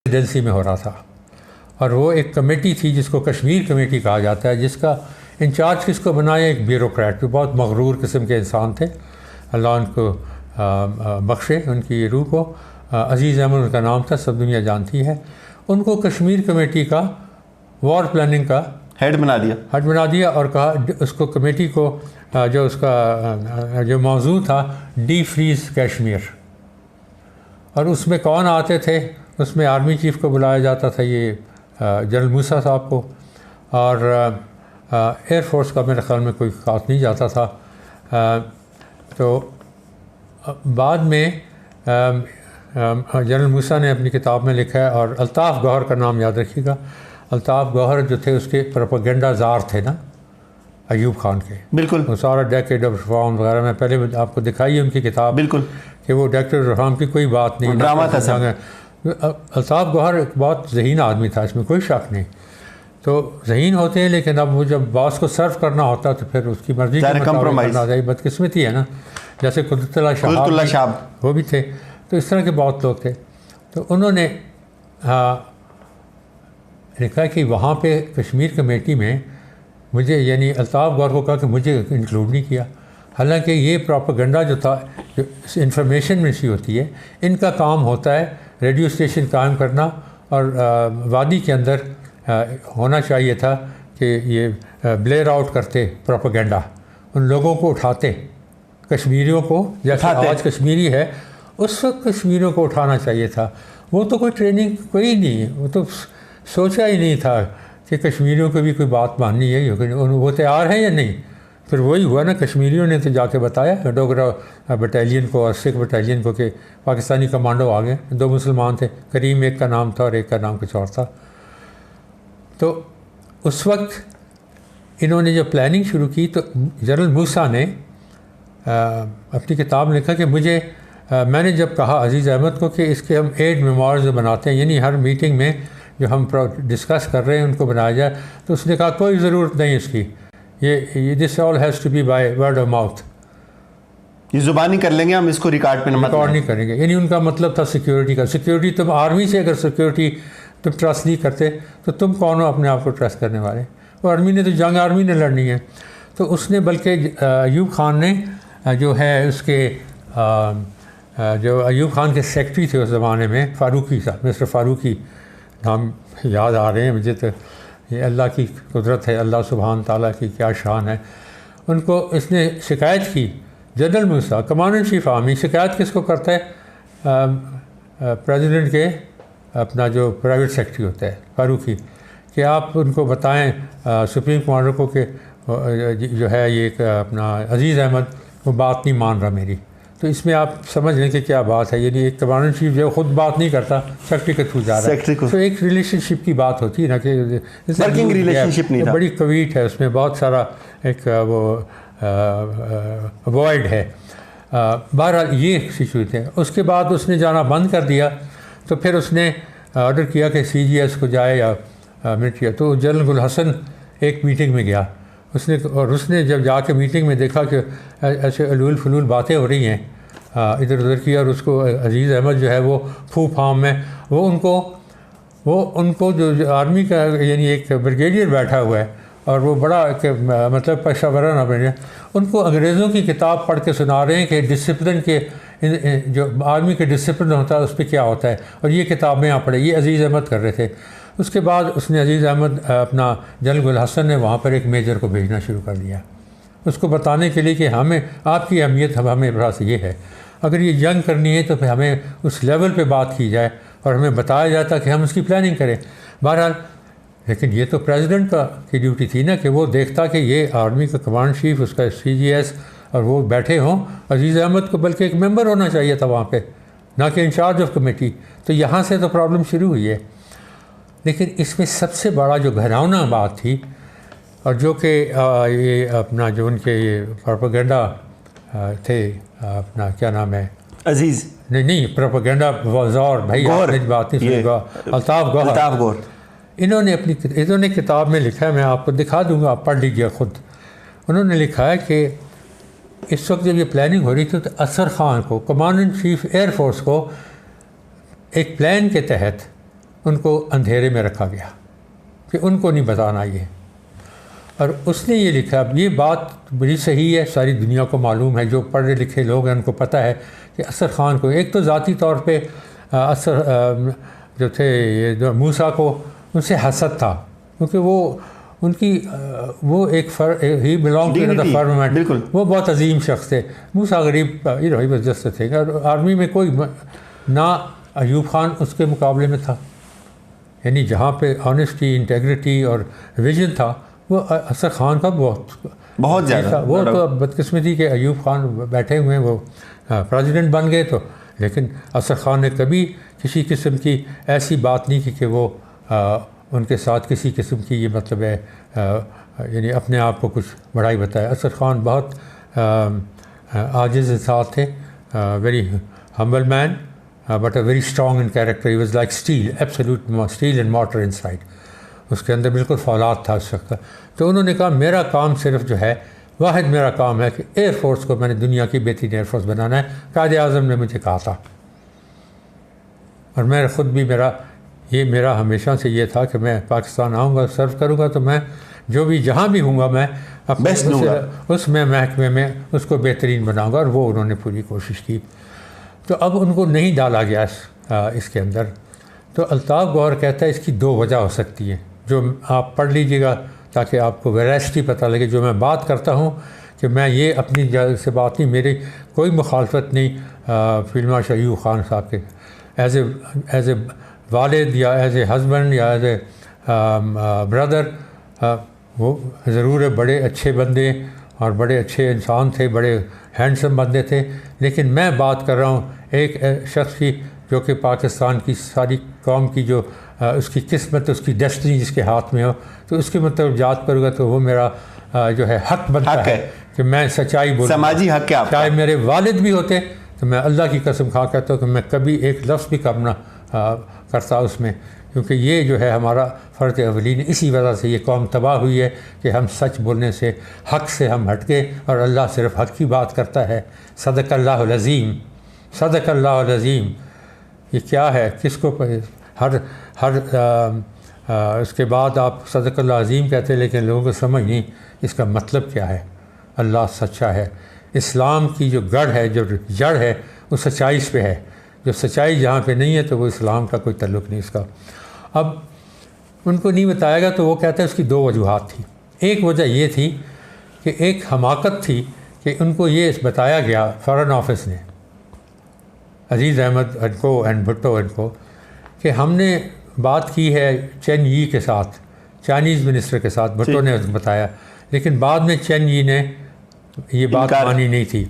Presidency में हो रहा था, और वो एक कमेटी थी जिसको कश्मीर कमेटी कहा जाता है, जिसका इंचार्ज किसको बनाया, एक ब्यूरोक्रेट जो बहुत मगरूर किस्म के इंसान थे, अल्लाह उनको बख्शे उनकी रूह को। अजीज़ अहमद उनका नाम था, सब दुनिया जानती है। उनको कश्मीर कमेटी का वॉर प्लानिंग का हेड बना दिया और कहा उसको कमेटी को जो उसका जो मौजू था डी फ्रीज कश्मीर, और उसमें कौन आते थे, उसमें आर्मी चीफ़ को बुलाया जाता था, ये जनरल मूसा साहब को, और एयरफोर्स का मेरे ख्याल में कोई खास नहीं जाता था। तो बाद में जनरल मूसा ने अपनी किताब में लिखा है, और अल्ताफ़ गौहर का नाम याद रखिएगा। अल्ताफ़ गौहर जो थे उसके प्रोपेगेंडा ज़ार थे ना अयूब खान के, बिल्कुल। वो सारा डेकेड ऑफ रिफॉर्म वगैरह में पहले आपको दिखाई है उनकी किताब, बिल्कुल, कि वो डेकेड ऑफ रिफॉर्म की कोई बात नहीं, ड्रामा था सब। अल्ताफ़ गौहर एक बहुत ज़हीन आदमी था, इसमें कोई शक नहीं। तो ज़हीन होते हैं, लेकिन अब वो जब बॉस को सर्व करना होता तो फिर उसकी मर्ज़ी के मुताबिक करना चाहिए। बदकिस्मती है ना, जैसे कुदरतुल्लाह शाह वो भी थे। तो इस तरह के बहुत लोग थे। तो उन्होंने लिखा कि वहाँ पे कश्मीर कमेटी में मुझे, यानी अल्ताफ़ गौहर को कहा कि मुझे इंक्लूड नहीं किया। हालांकि ये प्रोपेगेंडा जो था, जो इंफॉर्मेशन मिनिस्ट्री होती है, इनका काम होता है रेडियो स्टेशन कायम करना, और वादी के अंदर होना चाहिए था कि ये ब्लेयर आउट करते प्रोपेगेंडा, उन लोगों को उठाते, कश्मीरियों को, जैसे आज कश्मीरी है उस वक्त कश्मीरियों को उठाना चाहिए था। वो तो कोई ट्रेनिंग कोई नहीं, वो तो सोचा ही नहीं था कि कश्मीरियों को भी कोई बात माननी है, वो तैयार है या नहीं। फिर वही हुआ ना, कश्मीरियों ने तो जाके बताया डोगरा बटालियन को और सिख बटालियन को कि पाकिस्तानी कमांडो आ गए। 2 मुसलमान थे, करीम एक का नाम था और एक का नाम कुछ और था। तो उस वक्त इन्होंने जो प्लानिंग शुरू की, तो जनरल मूसा ने अपनी किताब में लिखा कि मैंने जब कहा अजीज़ अहमद को कि इसके हम 8 मेमोइर्स बनाते हैं, यानी हर मीटिंग में जो हम डिस्कस कर रहे हैं उनको बनाया जाए, तो उसने कहा कोई ज़रूरत नहीं इसकी, ये this all has to be by word of mouth, ये ज़ुबानी कर लेंगे हम, इसको रिकॉर्ड नहीं करेंगे। यानी उनका मतलब था सिक्योरिटी का। सिक्योरिटी तुम आर्मी से अगर सिक्योरिटी तुम ट्रस्ट नहीं करते तो तुम कौन हो अपने आप को ट्रस्ट करने वाले। वो आर्मी ने तो जंग आर्मी ने लड़नी है। तो उसने बल्कि अयूब खान ने जो है उसके जो अयूब खान के सेक्रेटरी थे उस ज़माने में, फ़ारूकी साहब, मिस्टर फ़ारूकी नाम याद आ रहे हैं मुझे, तो ये अल्लाह की कुदरत है, अल्लाह सुभान ताला की क्या शान है। उनको इसने शिकायत की, general Musa commander in chief army शिकायत किसको करता है, प्रेसिडेंट के अपना जो प्राइवेट सेक्रेटरी होता है फ़ारूकी, कि आप उनको बताएं सुप्रीम कमांडर को कि जो है ये अपना अजीज़ अहमद वो बात नहीं मान रहा मेरी। तो इसमें आप समझ लें कि क्या बात है, यानी एक कमांडर इन चीफ जो खुद बात नहीं करता, सेक्रेटरी के थ्रू जा रहा है। तो एक रिलेशनशिप की बात होती है ना, कि वर्किंग रिलेशनशिप नहीं था, बड़ी कवीट है उसमें, बहुत सारा एक वो वॉइड है। बहरहाल ये सिचुएशन है। उसके बाद उसने जाना बंद कर दिया। तो फिर उसने ऑर्डर किया कि CGS को जाए या मिलिट्री। तो जनरल गुल हसन एक मीटिंग में गया उसने जब जाके मीटिंग में देखा कि ऐसे अलूल फलूल बातें हो रही हैं इधर उधर की, और उसको अजीज़ अहमद जो है वो फू फार्म में वो उनको जो आर्मी का यानी एक ब्रिगेडियर बैठा हुआ है और वो बड़ा मतलब पेशा वराना बने, उनको अंग्रेज़ों की किताब पढ़ के सुना रहे हैं कि डिसिप्लिन के जो आर्मी के डिसिप्लिन होता है उस पर क्या होता है, और ये किताबें आप पढ़े। ये अजीज़ अहमद कर रहे थे। उसके बाद उसने अजीज़ अहमद अपना जनरल गुल हसन ने वहाँ पर एक मेजर को भेजना शुरू कर दिया, उसको बताने के लिए कि हमें आपकी अहमियत हमें पास ये है, अगर ये जंग करनी है तो फिर हमें उस लेवल पे बात की जाए और हमें बताया जाता कि हम उसकी प्लानिंग करें। बहरहाल लेकिन ये तो प्रेसिडेंट की ड्यूटी थी ना कि वो देखता कि ये आर्मी का कमांड चीफ, उसका CGS और वो बैठे हों। अजीज़ अहमद को बल्कि एक मेंबर होना चाहिए था वहाँ पे, ना कि इंचार्ज ऑफ कमेटी। तो यहाँ से तो प्रॉब्लम शुरू हुई है। लेकिन इसमें सबसे बड़ा जो घरावना बात थी, और जो कि ये अपना जो उनके ये प्रोपेगेंडा थे, अपना क्या नाम है, अजीज़ नहीं प्रोपेगेंडा वज़ार भाई, आपने बात नहीं सुनी, अल्ताफ़ गौहर। इन्होंने किताब में लिखा है, मैं आपको दिखा दूंगा, आप पढ़ लीजिए खुद। उन्होंने लिखा है कि इस वक्त जब ये प्लानिंग हो रही थी तो असर ख़ान को, कमांडर इन चीफ एयरफोर्स को, एक प्लान के तहत उनको अंधेरे में रखा गया कि उनको नहीं बताना ये। और उसने ये लिखा, अब ये बात बड़ी सही है, सारी दुनिया को मालूम है, जो पढ़े लिखे लोग हैं उनको पता है कि असर ख़ान को एक तो ज़ाती तौर पे असर जो थे ये जो मूसा को उनसे हसद था, क्योंकि वो उनकी वो एक ही बिलोंग टू द फर्मेंट, वो बहुत अजीम शख्स थे। मूसा गरीब जस्ट थे और आर्मी में कोई ना अयूब ख़ान उसके मुकाबले में था, यानी जहाँ पे ऑनेस्टी, इंटेग्रिटी और विजन था वो असर ख़ान का बहुत ज़्यादा। वो तो बदकिस्मती के अयूब ख़ान बैठे हुए हैं, वो प्रेसिडेंट बन गए तो, लेकिन असर ख़ान ने कभी किसी किस्म की ऐसी बात नहीं की कि वो उनके साथ किसी किस्म की ये मतलब है यानी अपने आप को कुछ बड़ाई बताया। असर ख़ान बहुत आजिज़ इंसान थे, very humble man but a very strong in character. He was like steel, absolute steel and motor inside, उसके अंदर बिल्कुल फौलाद था उस वक्त। तो उन्होंने कहा मेरा काम सिर्फ जो है, वाहिद मेरा काम है कि एयरफोर्स को मैंने दुनिया की बेहतरीन एयरफोर्स बनाना है। कायद आज़म ने मुझे कहा था और मैं ख़ुद भी मेरा हमेशा से ये था कि मैं पाकिस्तान आऊँगा, सर्व करूँगा, तो मैं जो भी जहाँ भी हूँगा मैं अपने उसमें महकमे में उसको बेहतरीन बनाऊँगा, और वो उन्होंने पूरी कोशिश की। तो अब उनको नहीं डाला गया इसके अंदर। तो अल्ताफ़ गौहर कहता है इसकी दो वजह हो सकती है, जो आप पढ़ लीजिएगा ताकि आपको वेरासिटी पता लगे। जो मैं बात करता हूँ कि मैं ये अपनी जगह से बात नहीं, मेरी कोई मुखालफत नहीं फील्ड मार्शल अयूब ख़ान साहब के एज ए वालिद या एज ए हस्बैंड या एज ए ब्रदर। वो ज़रूर है बड़े अच्छे बंदे और बड़े अच्छे इंसान थे, बड़े हैंडसम बंदे थे, लेकिन मैं बात कर रहा हूँ एक शख्स की जो कि पाकिस्तान की सारी कौम की जो उसकी किस्मत, उसकी डेस्टिनी जिसके हाथ में हो, तो उसके मतलब याद करूँगा तो वो मेरा जो है हक बनता है कि मैं सच्चाई बोलूँ, समाजी हक है। चाहे मेरे वालिद भी होते तो मैं अल्लाह की कसम खा कहता हूँ कि मैं कभी एक लफ्ज़ भी कम ना करता उसमें, क्योंकि ये जो है हमारा फ़र्ज़ अवलीन। इसी वजह से ये कौम तबाह हुई है कि हम सच बोलने से, हक़ से हम हट गए और अल्लाह सिर्फ हक़ की बात करता है। सदक़ल्लाहुल अज़ीम, सदक़ल्लाहुल अज़ीम। ये क्या है, किसको हर उसके बाद आप सदक़ल्लाहुल अज़ीम कहते हैं, लेकिन लोगों को समझ नहीं इसका मतलब क्या है। अल्लाह सच्चा है। इस्लाम की जो गढ़ है, जो जड़ है, वो सच्चाई पे है। जो सच्चाई जहाँ पे नहीं है तो वो इस्लाम का कोई ताल्लुक़ नहीं इसका। अब उनको नहीं बताएगा तो वो कहते हैं उसकी दो वजूहात थी। एक वजह ये थी कि एक हमाकत थी कि उनको ये बताया गया फ़ॉरेन ऑफिस ने, अजीज़ अहमद इनको एंड भुट्टो इनको, कि हमने बात की है चेन यी के साथ, चाइनीज़ मिनिस्टर के साथ, भुट्टो ने बताया, लेकिन बाद में चेन यी ने ये बात मानी नहीं थी।